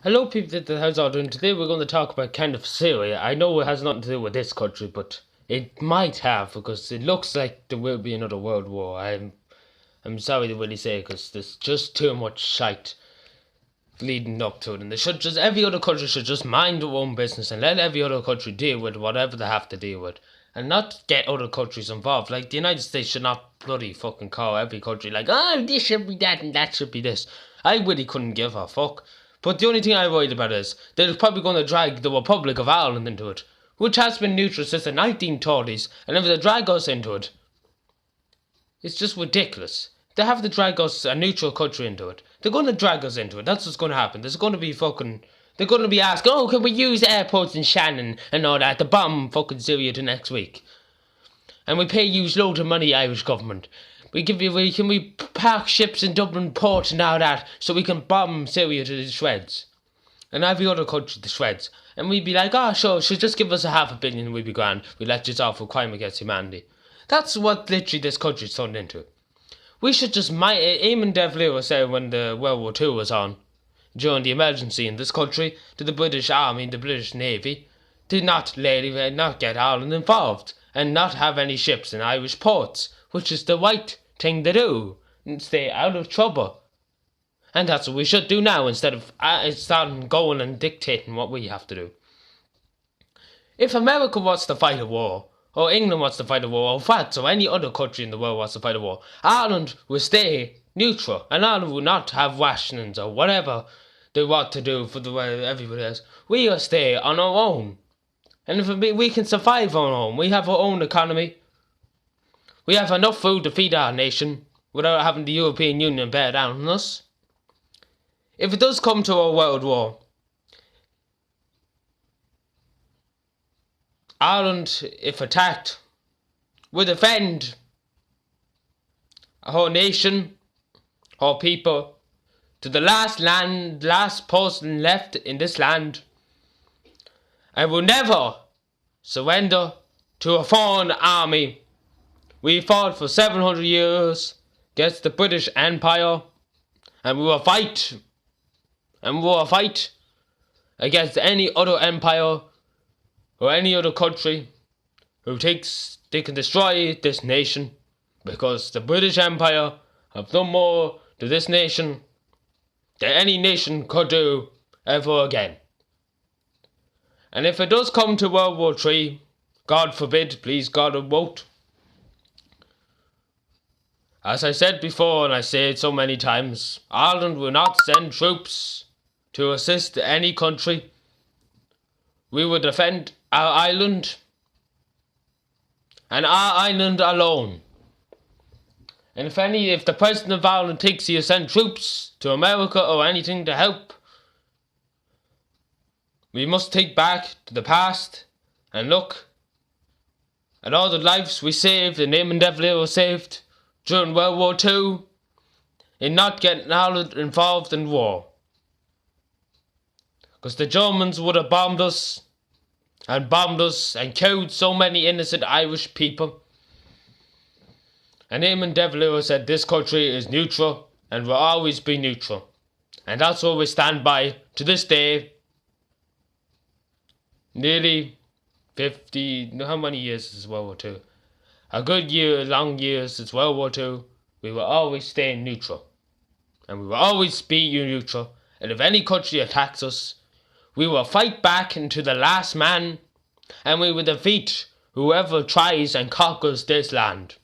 Hello, people. How's all doing? Today we're going to talk about kind of Syria. I know it has nothing to do with this country, but it might have because it looks like there will be another world war. I'm sorry to really say because there's just too much shite leading up to it, and they should just every other country should just mind their own business and let every other country deal with whatever they have to deal with, and not get other countries involved. Like the United States should not bloody fucking call every country like, oh, this should be that and that should be this. I really couldn't give a fuck. But the only thing I'm worried about is they're probably going to drag the Republic of Ireland into it, which has been neutral since the 1930s, and if they drag us into it, it's just ridiculous. They have to drag us, a neutral country, into it. They're going to drag us into it. That's what's going to happen. There's going to be fucking. They're going to be asking, oh, can we use airports in Shannon and all that to bomb fucking Syria to next week? And we pay you loads of money, Irish government. Can we park ships in Dublin port and all that so we can bomb Syria to the shreds? And every other country to shreds. And we'd be like, oh, sure, just give us a $500 million, we'd be grand. We'd let you off for crime against humanity. That's what literally this country's turned into. We should just Eamon de Valera was saying when the World War II was on, during the emergency in this country, to the British Army and the British Navy, to not get Ireland involved and not have any ships in Irish ports, which is the right thing to do, and stay out of trouble. And that's what we should do now instead of starting going and dictating what we have to do. If America wants to fight a war, or England wants to fight a war, or France, or any other country in the world wants to fight a war, Ireland will stay neutral, and Ireland will not have rations or whatever they want to do for the way everybody else. We will stay on our own. And if we can survive on our own, we have our own economy, we have enough food to feed our nation without having the European Union bear down on us. If it does come to a world war, Ireland, if attacked, will defend our nation, our people, to the last person left in this land, and will never surrender to a foreign army. We fought for 700 years against the British Empire, and we will fight, against any other empire or any other country who thinks they can destroy this nation, because the British Empire have done more to this nation than any nation could do ever again. And if it does come to World War III, God forbid, please God it won't. As I said before, and I say it so many times, Ireland will not send troops to assist any country. We will defend our island, and our island alone. And if the President of Ireland thinks he'll send troops to America or anything to help, we must think back to the past and look at all the lives we saved and Eamon de Valera saved during World War II in not getting Ireland involved in war. Because the Germans would have bombed us and killed so many innocent Irish people. And Eamon de Valera said this country is neutral and will always be neutral. And that's what we stand by to this day. Nearly 50, how many years since World War II? A good long year since World War II. We will always stay neutral. And we will always be neutral. And if any country attacks us, we will fight back into the last man, and we will defeat whoever tries and conquers this land.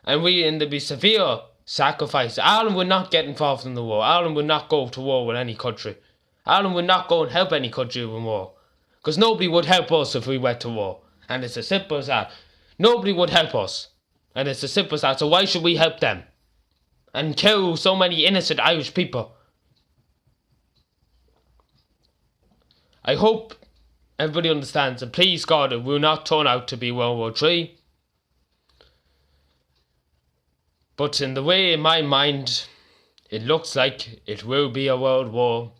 And there'll be severe sacrifice. Ireland will not get involved in the war. Ireland will not go to war with any country. Ireland will not go and help any country in war. Because nobody would help us if we went to war. And it's as simple as that. Nobody would help us. And it's as simple as that. So why should we help them? And kill so many innocent Irish people? I hope everybody understands, and please God, it will not turn out to be World War III. But in the way, in my mind, it looks like it will be a world war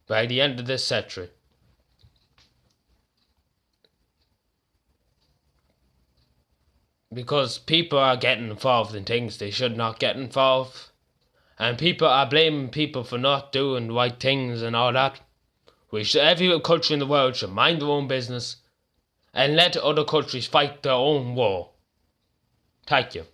by the end of this century. Because people are getting involved in things they should not get involved. and people are blaming people for not doing right things and all that. Every country in the world should mind their own business and let other countries fight their own war. Thank you.